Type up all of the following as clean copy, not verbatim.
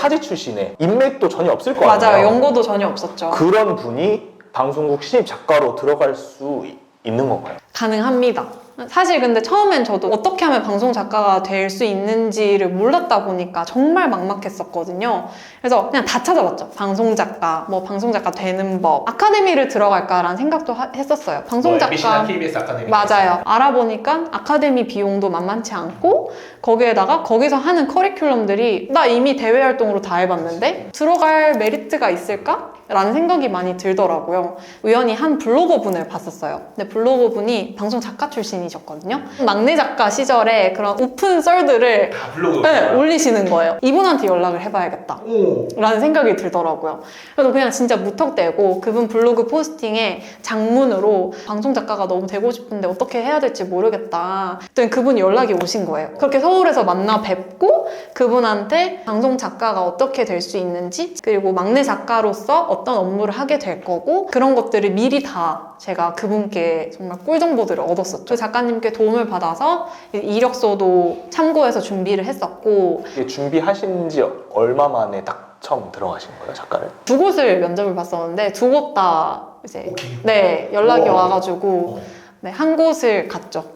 타지 출신의 인맥도 전혀 없을 거 아니에요. 맞아요. 연고도 전혀 없었죠. 그런 분이 방송국 신입 작가로 들어갈 수 있는 건가요? 가능합니다. 사실 근데 처음엔 저도 어떻게 하면 방송 작가가 될 수 있는지를 몰랐다 보니까 정말 막막했었거든요. 그래서 그냥 다 찾아봤죠. 방송 작가, 뭐 방송 작가 되는 법, 아카데미를 들어갈까라는 생각도 했었어요. 방송 작가 MBC나 KBS 아카데미 맞아요. 알아보니까 아카데미 비용도 만만치 않고 거기에다가 거기서 하는 커리큘럼들이 나 이미 대외 활동으로 다 해봤는데 들어갈 메리트가 있을까? 라는 생각이 많이 들더라고요. 우연히 한 블로거 분을 봤었어요. 근데 블로거 분이 방송 작가 출신이셨거든요. 막내 작가 시절에 그런 오픈 썰들을 다 블로그 네, 올리시는 거예요. 이분한테 연락을 해봐야겠다 오. 라는 생각이 들더라고요. 그래서 그냥 진짜 무턱대고 그분 블로그 포스팅에 장문으로 방송 작가가 너무 되고 싶은데 어떻게 해야 될지 모르겠다. 그랬더니 그분이 연락이 오신 거예요. 그렇게 서울에서 만나 뵙고 그분한테 방송 작가가 어떻게 될 수 있는지, 그리고 막내 작가로서 어떤 업무를 하게 될 거고, 그런 것들을 미리 다 제가 그분께 정말 꿀 정보들을 얻었었죠. 그 작가님께 도움을 받아서 이력서도 참고해서 준비를 했었고. 이게 준비하신 지 얼마 만에 딱 처음 들어가신 거예요, 작가를? 두 곳을 면접을 봤었는데 두 곳 다 이제 오케이. 네, 연락이 우와. 와가지고 네, 한 곳을 갔죠.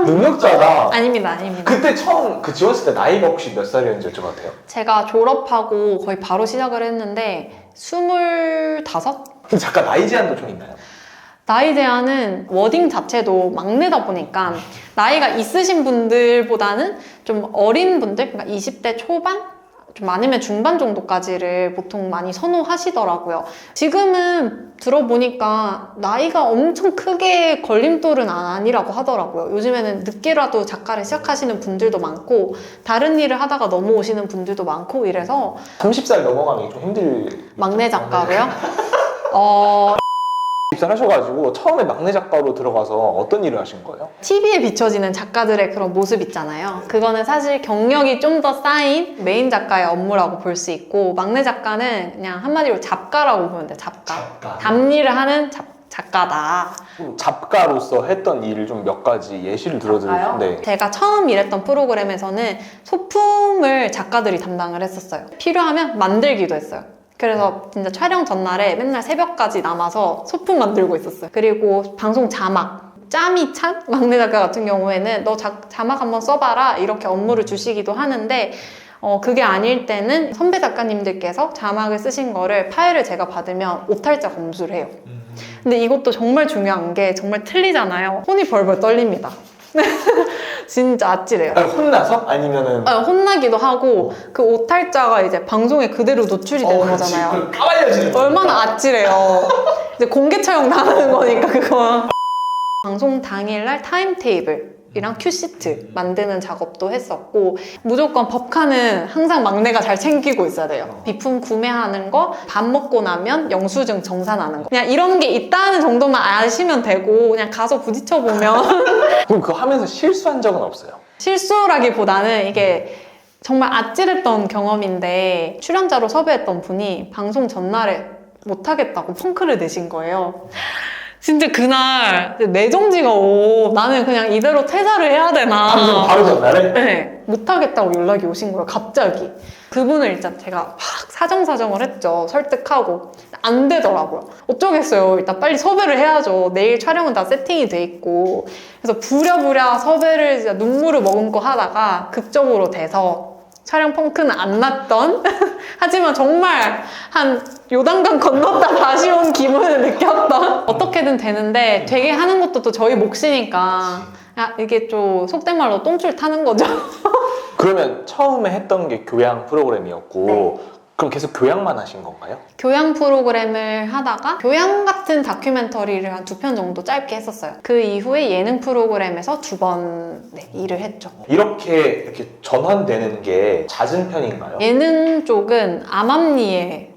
능력자다. 아닙니다. 그때 처음 그 지원했을 때 나이가 혹시 몇 살이었는지 여쭤봐도 돼요? 제가 졸업하고 거의 바로 시작을 했는데 25? 근데 작가 나이 제한도 좀 있나요? 나이 제한은 워딩 자체도 막내다 보니까 나이가 있으신 분들보다는 좀 어린 분들, 그러니까 20대 초반? 좀 많으면 중반 정도까지를 보통 많이 선호하시더라고요. 지금은 들어보니까 나이가 엄청 크게 걸림돌은 아니라고 하더라고요. 요즘에는 늦게라도 작가를 시작하시는 분들도 많고 다른 일을 하다가 넘어오시는 분들도 많고 이래서 30살 넘어가는 게 좀 힘들... 막내 작가로요? 입사하셔가지고 처음에 막내 작가로 들어가서 어떤 일을 하신 거예요? TV에 비춰지는 작가들의 그런 모습 있잖아요. 그거는 사실 경력이 좀 더 쌓인 메인 작가의 업무라고 볼 수 있고, 막내 작가는 그냥 한마디로 잡가라고 보면 돼요. 잡가. 잡일을 하는 작가다. 작가로서 했던 일을 좀 몇 가지 예시를 들어드리고 싶은데. 제가 처음 일했던 프로그램에서는 소품을 작가들이 담당을 했었어요. 필요하면 만들기도 했어요. 그래서 진짜 촬영 전날에 맨날 새벽까지 남아서 소품 만들고 있었어요. 그리고 방송 자막, 짬이 찬 막내 작가 같은 경우에는 너 자막 한번 써봐라 이렇게 업무를 주시기도 하는데, 그게 아닐 때는 선배 작가님들께서 자막을 쓰신 거를 파일을 제가 받으면 오탈자 검수를 해요. 근데 이것도 정말 중요한 게 정말 틀리잖아요. 손이 벌벌 떨립니다. 진짜 아찔해요. 아니, 혼나서? 아니면은 혼나기도 하고 그 오탈자가 이제 방송에 그대로 노출이 되는 거잖아요. 까발려지는 얼마나 아찔해요. 이제 공개 촬영 당하는 거니까 그거. 방송 당일날 타임테이블이랑 큐시트 만드는 작업도 했었고, 무조건 법카는 항상 막내가 잘 챙기고 있어야 돼요. 비품 구매하는 거, 밥 먹고 나면 영수증 정산하는 거, 그냥 이런 게 있다는 정도만 아시면 되고 그냥 가서 부딪혀 보면 그럼 그거 하면서 실수한 적은 없어요? 실수라기보다는 이게 정말 아찔했던 경험인데, 출연자로 섭외했던 분이 방송 전날에 못하겠다고 펑크를 내신 거예요. 진짜 그날 내정지가 나는 그냥 이대로 퇴사를 해야 되나. 방송 바로 전날에? 네, 못하겠다고 연락이 오신 거예요, 갑자기. 그분을 일단 제가 막 사정사정을 했죠. 설득하고. 안 되더라고요. 어쩌겠어요. 일단 빨리 섭외를 해야죠. 내일 촬영은 다 세팅이 돼 있고. 그래서 부랴부랴 섭외를 진짜 눈물을 머금고 하다가 극적으로 돼서 촬영 펑크는 안 났던 하지만 정말 한 요단강 건넜다 다시 온 기분을 느꼈던, 어떻게든 되는데 되게 하는 것도 또 저희 몫이니까 이게 좀 속된 말로 똥줄 타는 거죠. 그러면 처음에 했던 게 교양 프로그램이었고 네. 그럼 계속 교양만 하신 건가요? 교양 프로그램을 하다가 교양 같은 다큐멘터리를 한 2편 정도 짧게 했었어요. 그 이후에 예능 프로그램에서 2번 일을 했죠. 이렇게 전환되는 게 잦은 편인가요? 예능 쪽은 암암리에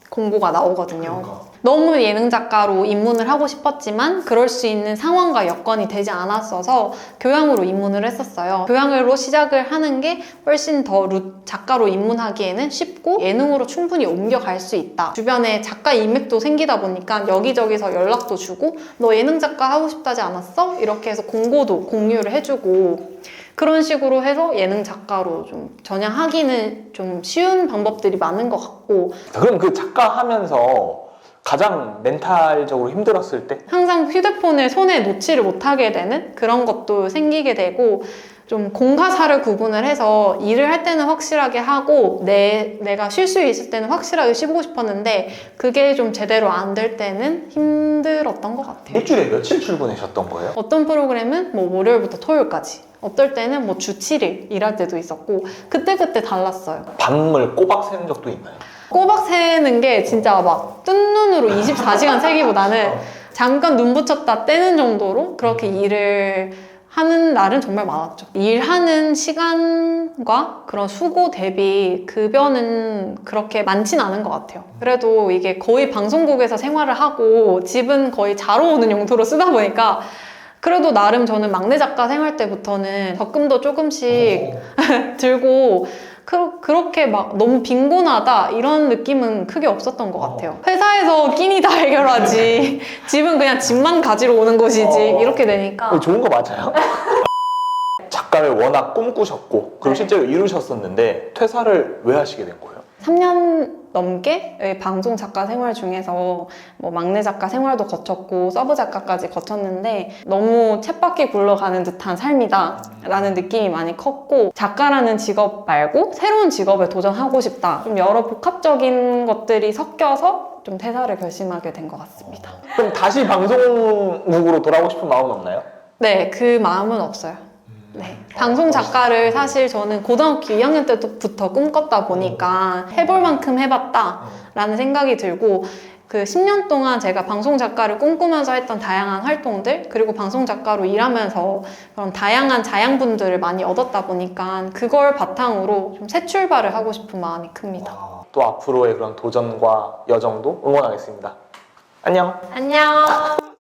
공고가 나오거든요. 그러니까. 너무 예능 작가로 입문을 하고 싶었지만 그럴 수 있는 상황과 여건이 되지 않았어서 교양으로 입문을 했었어요. 교양으로 시작을 하는 게 훨씬 더 작가로 입문하기에는 쉽고 예능으로 충분히 옮겨갈 수 있다. 주변에 작가 인맥도 생기다 보니까 여기저기서 연락도 주고 너 예능 작가 하고 싶다지 않았어? 이렇게 해서 공고도 공유를 해주고, 그런 식으로 해서 예능 작가로 좀 전향하기는 좀 쉬운 방법들이 많은 것 같고, 그럼 그 작가 하면서 가장 멘탈적으로 힘들었을 때? 항상 휴대폰을 손에 놓지를 못하게 되는 그런 것도 생기게 되고, 좀 공과 사를 구분을 해서 일을 할 때는 확실하게 하고 내가 쉴 수 있을 때는 확실하게 쉬고 싶었는데 그게 좀 제대로 안 될 때는 힘들었던 것 같아요. 일주일에 며칠 출근하셨던 거예요? 어떤 프로그램은 뭐 월요일부터 토요일까지, 어떨 때는 뭐 주 7일 일할 때도 있었고 그때그때 달랐어요. 밤을 꼬박 새는 적도 있나요? 꼬박 새는 게 진짜 막 뜬 눈으로 24시간 새기보다는 잠깐 눈 붙였다 떼는 정도로 그렇게 일을 하는 날은 정말 많았죠. 일하는 시간과 그런 수고 대비 급여는 그렇게 많진 않은 것 같아요. 그래도 이게 거의 방송국에서 생활을 하고 집은 거의 자러 오는 용도로 쓰다 보니까 그래도 나름 저는 막내 작가 생활 때부터는 적금도 조금씩 들고 그렇게 막 너무 빈곤하다 이런 느낌은 크게 없었던 것 같아요. 회사에서 끼니 다 해결하지 집은 그냥 집만 가지러 오는 곳이지 이렇게 되니까. 좋은 거 맞아요? 작가를 워낙 꿈꾸셨고 그리고 실제로 이루셨었는데 퇴사를 왜 하시게 된 거예요? 3년 넘게 방송 작가 생활 중에서 뭐 막내 작가 생활도 거쳤고 서브 작가까지 거쳤는데 너무 쳇바퀴 굴러가는 듯한 삶이다 라는 느낌이 많이 컸고, 작가라는 직업 말고 새로운 직업에 도전하고 싶다, 좀 여러 복합적인 것들이 섞여서 좀 퇴사를 결심하게 된 것 같습니다. 그럼 다시 방송국으로 돌아오고 싶은 마음은 없나요? 네, 그 마음은 없어요. 네. 방송 작가를 사실 저는 고등학교 2학년 때부터 꿈꿨다 보니까 해볼 만큼 해봤다 라는 생각이 들고, 그 10년 동안 제가 방송 작가를 꿈꾸면서 했던 다양한 활동들, 그리고 방송 작가로 일하면서 그런 다양한 자양분들을 많이 얻었다 보니까 그걸 바탕으로 좀 새 출발을 하고 싶은 마음이 큽니다. 또 앞으로의 그런 도전과 여정도 응원하겠습니다. 안녕. 안녕.